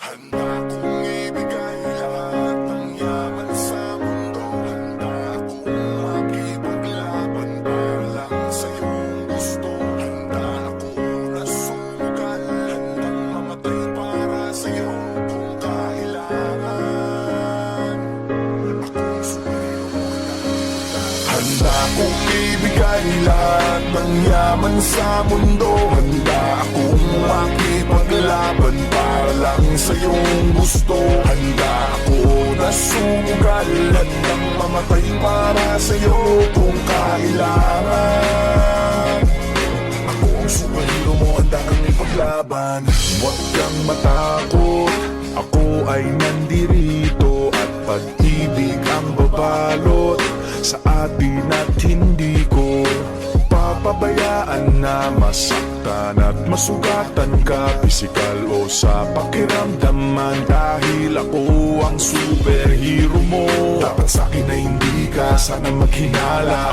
Handa kong ibigay lahat ng yaman sa mundo. Handa akong makipaglaban para lang sa iyong gusto. Handa akong nasugal, handang mamatay para sa iyo kung kailangan. Akong sumayo handa kong ibigay lahat ng yaman sa mundo. Handa akong makipaglaban para lang sa iyong gusto. Handa ako na sumugal, handang mamatay para sa iyo kung kailangan. Ako ang superhero mo, handa kang ipaglaban. Huwag kang matakot, ako ay nandirito. At pag-ibig ang babalot sa atin at hindi ko papabayaan na masaktan at masugatan ka, pisikal o sa pakiramdaman. Dahil ako ang superhero mo, dapat sa akin na hindi ka sana maghinala.